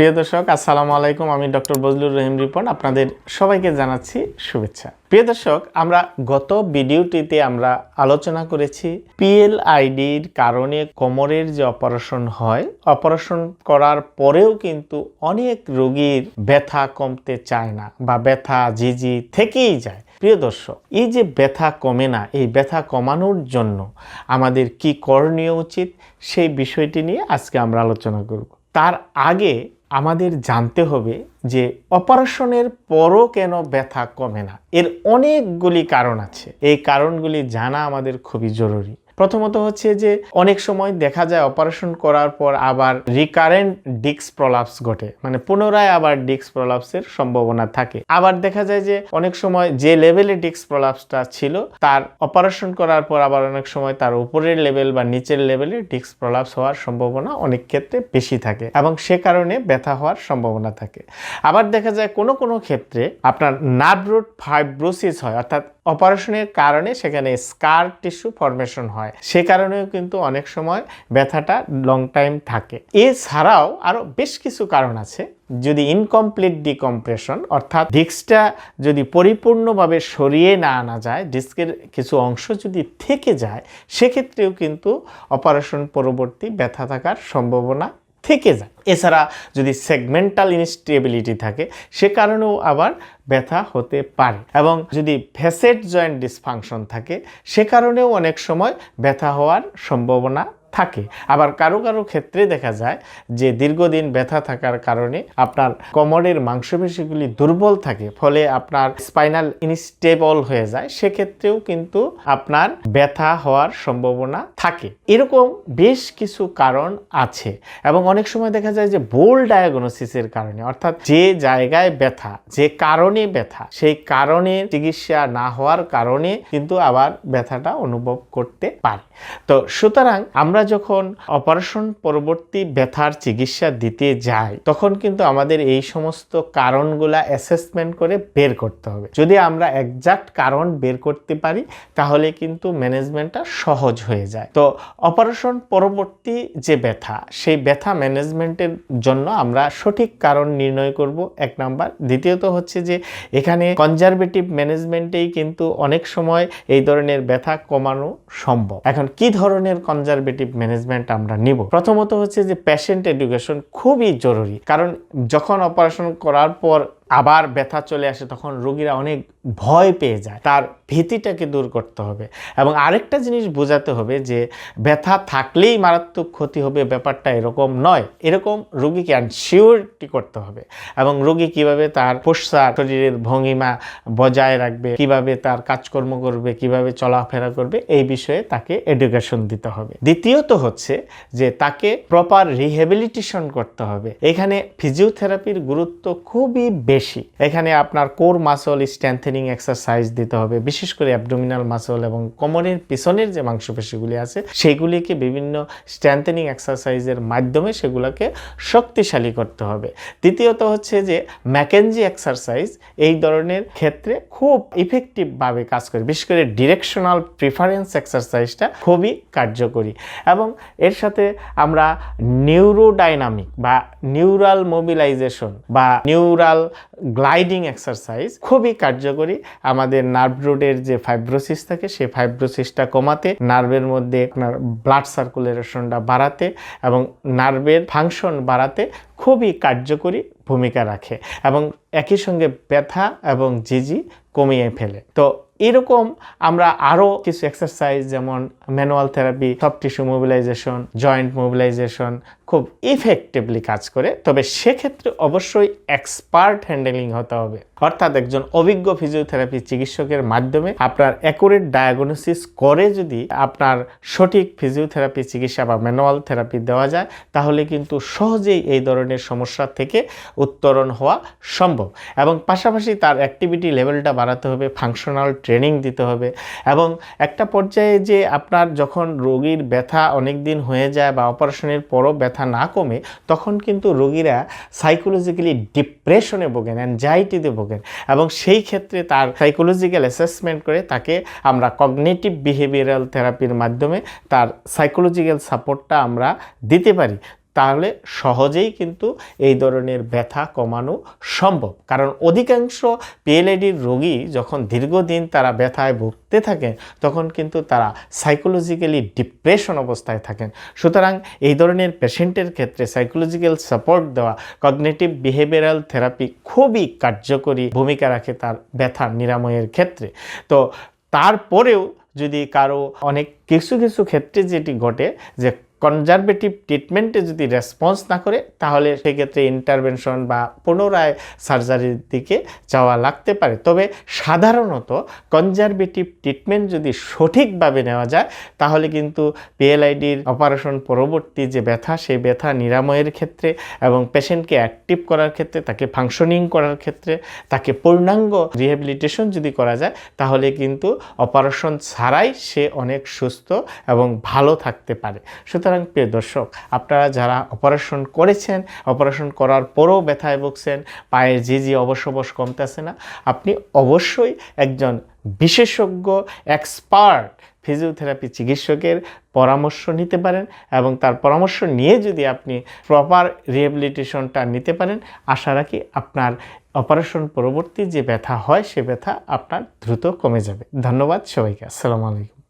প্রিয় দর্শক, আসসালামু আলাইকুম। আমি ডক্টর বজলুর রহিম রিপন, আপনাদের সবাইকে জানাচ্ছি শুভেচ্ছা। প্রিয় দর্শক, আমরা গত ভিডিওটিতে আমরা আলোচনা করেছি পিএলআইডির কারণে কোমরের যে অপারেশন হয়, অপারেশন করার পরেও কিন্তু অনেক রোগীর ব্যথা কমতে চায় না বা ব্যথা জিজি থেকেই যায়। প্রিয় দর্শক, এই যে ব্যথা কমে না, এই ব্যথা কমানোর জন্য আমাদের কি করণীয় উচিত, সেই বিষয়টি নিয়ে আজকে আমরা আলোচনা করব। তার আগে আমাদের জানতে হবে যে অপারেশনের পরও কেন ব্যথা কমে না। এর অনেকগুলি কারণ আছে, এই কারণগুলি জানা আমাদের খুবই জরুরি। প্রথমত হচ্ছে যে অনেক সময় দেখা যায় অপারেশন করার পর আবার রিকারেন্ট ডিস্ক প্রলাপস ঘটে, মানে পুনরায় আবার ডিস্ক প্রলাপসের সম্ভাবনা থাকে। আবার দেখা যায় যে অনেক সময় যে লেভেলে ডিস্ক প্রলাপসটা ছিল তার অপারেশন করার পর আবার অনেক সময় তার উপরের লেভেল বা নিচের লেভেলে ডিস্ক প্রলাপস হওয়ার সম্ভাবনা অনেক ক্ষেত্রে বেশি থাকে এবং সে কারণে ব্যথা হওয়ার সম্ভাবনা থাকে। আবার দেখা যায় কোনো কোনো ক্ষেত্রে আপনার নার্ভ রুট ফাইব্রোসিস হয়, অর্থাৎ অপারেশনের কারণে সেখানে স্কার টিস্যু ফরমেশন হয়, সে কারণেও কিন্তু অনেক সময় ব্যথাটা লং টাইম থাকে। এছাড়াও আরও বেশ কিছু কারণ আছে। যদি ইনকমপ্লিট ডিকম্প্রেশন, অর্থাৎ ডিস্কটা যদি পরিপূর্ণভাবে সরিয়ে না আনা যায়, ডিস্কের কিছু অংশ যদি থেকে যায়, সেক্ষেত্রেও কিন্তু অপারেশন পরবর্তী ব্যথা থাকার সম্ভাবনা থেকে যায়। এছাড়া যদি সেগমেন্টাল ইনস্টেবিলিটি থাকে, সে কারণেও আবার ব্যথা হতে পারে। এবং যদি ফ্যাসেট জয়েন্ট ডিসফাংশন থাকে, সে কারণেও অনেক সময় ব্যথা হওয়ার সম্ভাবনা থাকে। আবার কারো কারো ক্ষেত্রে দেখা যায় যে দীর্ঘদিন ব্যথা থাকার কারণে আপনার কোমরের মাংসপেশিগুলি দুর্বল থাকে, ফলে আপনার স্পাইনাল ইনস্টেবল হয়ে যায়, সেক্ষেত্রেও কিন্তু আপনার ব্যথা হওয়ার সম্ভাবনা থাকে। এরকম বেশ কিছু কারণ আছে এবং অনেক সময় দেখা যায় যে ভুল ডায়াগনোসিসের কারণে, অর্থাৎ যে জায়গায় ব্যথা, যে কারণে ব্যথা, সেই কারণে চিকিৎসা না হওয়ার কারণে কিন্তু আবার ব্যথাটা অনুভব করতে পারে। তো সুতরাং আমরা যখন অপারেশন পরবর্তী ব্যথার চিকিৎসা দিতে যাই, তখন কিন্তু আমাদের এই সমস্ত কারণগুলা অ্যাসেসমেন্ট করে বের করতে হবে। যদি আমরা এক্সাক্ট কারণ বের করতে পারি, তাহলে কিন্তু ম্যানেজমেন্টটা সহজ হয়ে যায়। তো অপারেশন পরবর্তী যে ব্যথা, সেই ব্যথা ম্যানেজমেন্টের জন্য আমরা সঠিক কারণ নির্ণয় করব, এক নাম্বার। দ্বিতীয়ত হচ্ছে যে এখানে কনজারভেটিভ ম্যানেজমেন্টেই কিন্তু অনেক সময় এই ধরনের ব্যথা কমানো সম্ভব। এখন কি ধরনের কনজারভেটিভ ম্যানেজমেন্ট আমরা নিব? প্রথমত হচ্ছে যে পেশেন্ট এডুকেশন খুবই জরুরি, কারণ যখন অপারেশন করার পর আবার ব্যথা চলে আসে, তখন রোগীরা অনেক ভয় পেয়ে যায়। তার ভীতিটাকে দূর করতে হবে এবং আরেকটা জিনিস বোঝাতে হবে যে ব্যথা থাকলেই মারাত্মক ক্ষতি হবে, ব্যাপারটা এরকম নয়। এরকম রোগীকে এনশিওরিটি করতে হবে এবং রোগী কিভাবে তার পোশাক, শরীরের ভঙ্গিমা বজায় রাখবে, কিভাবে তার কাজকর্ম করবে, কিভাবে চলাফেরা করবে, এই বিষয়ে তাকে এডুকেশন দিতে হবে। দ্বিতীয়ত হচ্ছে যে তাকে প্রপার রিহ্যাবিলিটেশন করতে হবে। এখানে ফিজিওথেরাপির গুরুত্ব খুবই বেশি। এখানে আপনার কোর মাসল স্ট্রেংথেনিং এক্সারসাইজ দিতে হবে, বিশেষ করে অ্যাবডোমিনাল মাসল এবং কোমরের পিছনের যে মাংসপেশিগুলি আছে, সেগুলিকে বিভিন্ন স্ট্রেংথেনিং এক্সারসাইজের মাধ্যমে সেগুলোকে শক্তিশালী করতে হবে। তৃতীয়ত হচ্ছে যে ম্যাকেনজি এক্সারসাইজ এই ধরনের ক্ষেত্রে খুব ইফেক্টিভভাবে কাজ করে, বিশেষ করে ডিরেকশনাল প্রিফারেন্স এক্সারসাইজটা খুবই কার্যকরী। এবং এর সাথে আমরা নিউরোডাইনামিক বা নিউরাল মোবিলাইজেশন বা নিউরাল গ্লাইডিং এক্সারসাইজ খুবই কার্যকরী আমাদের নার্ভ রুটের যে ফাইব্রোসিস থাকে, সেই ফাইব্রোসিসটা কমাতে, নার্ভের মধ্যে আপনার ব্লাড সার্কুলেশনটা বাড়াতে এবং নার্ভের ফাংশন বাড়াতে খুবই কার্যকরী ভূমিকা রাখে এবং একই সঙ্গে ব্যথা এবং জিজি কমিয়ে ফেলে। তো এরকম আমরা আরও কিছু এক্সারসাইজ যেমন manual therapy, soft tissue mobilisation, joint mobilisation খুব ইফেক্টিভলি কাজ করে। তবে সেক্ষেত্রে অবশ্যই এক্সপার্ট হ্যান্ডেলিং হতে হবে, অর্থাৎ একজন অভিজ্ঞ ফিজিওথেরাপি চিকিৎসকের মাধ্যমে আপনার অ্যাকুরেট ডায়াগনোসিস করে যদি আপনার সঠিক ফিজিওথেরাপি চিকিৎসা বা ম্যানুয়াল থেরাপি দেওয়া যায়, তাহলে কিন্তু সহজেই এই ধরনের সমস্যা থেকে উত্তরণ হওয়া সম্ভব। এবং পাশাপাশি তার অ্যাক্টিভিটি লেভেলটা বাড়াতে হবে, ফাংশনাল ট্রেনিং দিতে হবে এবং একটা পর্যায়ে যে আপনার যখন রোগীর ব্যথা অনেক দিন হয়ে যায় বা অপারেশনের পরও ব্যথা না কমে, তখন কিন্তু রোগীরা সাইকোলজিক্যালি ডিপ্রেশনে ভোগেন, অ্যাংজাইটিতে ভোগেন এবং সেই ক্ষেত্রে তার সাইকোলজিক্যাল অ্যাসেসমেন্ট করে তাকে আমরা কগনিটিভ বিহেভিয়ারাল থেরাপির মাধ্যমে তার সাইকোলজিক্যাল সাপোর্টটা আমরা দিতে পারি। তাহলে সহজেই কিন্তু এই ধরনের ব্যথা কমানো সম্ভব। কারণ অধিকাংশ পিএলআইডির রোগী যখন দীর্ঘদিন তারা ব্যথায় ভুগতে থাকেন তখন কিন্তু তারা সাইকোলজিক্যালি ডিপ্রেশন অবস্থায় থাকেন। সুতরাং এই ধরনের পেশেন্টের ক্ষেত্রে সাইকোলজিক্যাল সাপোর্ট দেওয়া, কগনিটিভ বিহেভিয়ারাল থেরাপি খুবই কার্যকরী ভূমিকা রাখে তার ব্যথা নিরাময়ের ক্ষেত্রে। তো তারপরেও যদি কারো অনেক কিছু ক্ষেত্রে যেটি ঘটে যে কনজারভেটিভ ট্রিটমেন্টে যদি রেসপন্স না করে তাহলে সেক্ষেত্রে ইন্টারভেনশন বা পুনরায় সার্জারির দিকে যাওয়া লাগতে পারে। তবে সাধারণত কনজারভেটিভ ট্রিটমেন্ট যদি সঠিকভাবে নেওয়া যায় তাহলে কিন্তু পিএলআইডির অপারেশন পরবর্তী যে ব্যথা সেই ব্যথা নিরাময়ের ক্ষেত্রে এবং পেশেন্টকে অ্যাক্টিভ করার ক্ষেত্রে, তাকে ফাংশনিং করার ক্ষেত্রে, তাকে পূর্ণাঙ্গ রিহ্যাবিলিটেশন যদি করা যায় তাহলে কিন্তু অপারেশন ছাড়াই সে অনেক সুস্থ এবং ভালো থাকতে পারে। সুতরাং প্রিয় দর্শক, আপনারা যারা অপারেশন করেছেন, অপারেশন করার পরও ব্যথায় ভুগছেন, পায়ের ঝিঝি অবশ কমতেছে না, আপনি অবশ্যই একজন বিশেষজ্ঞ এক্সপার্ট ফিজিওথেরাপি চিকিৎসকের পরামর্শ নিতে পারেন এবং তার পরামর্শ নিয়ে যদি আপনি প্রপার রিহ্যাবিলিটেশনটা নিতে পারেন, আশা রাখি আপনার অপারেশন পরবর্তী যে ব্যথা হয় সে ব্যথা আপনার দ্রুত কমে যাবে। ধন্যবাদ সবাইকে। আসসালামু আলাইকুম।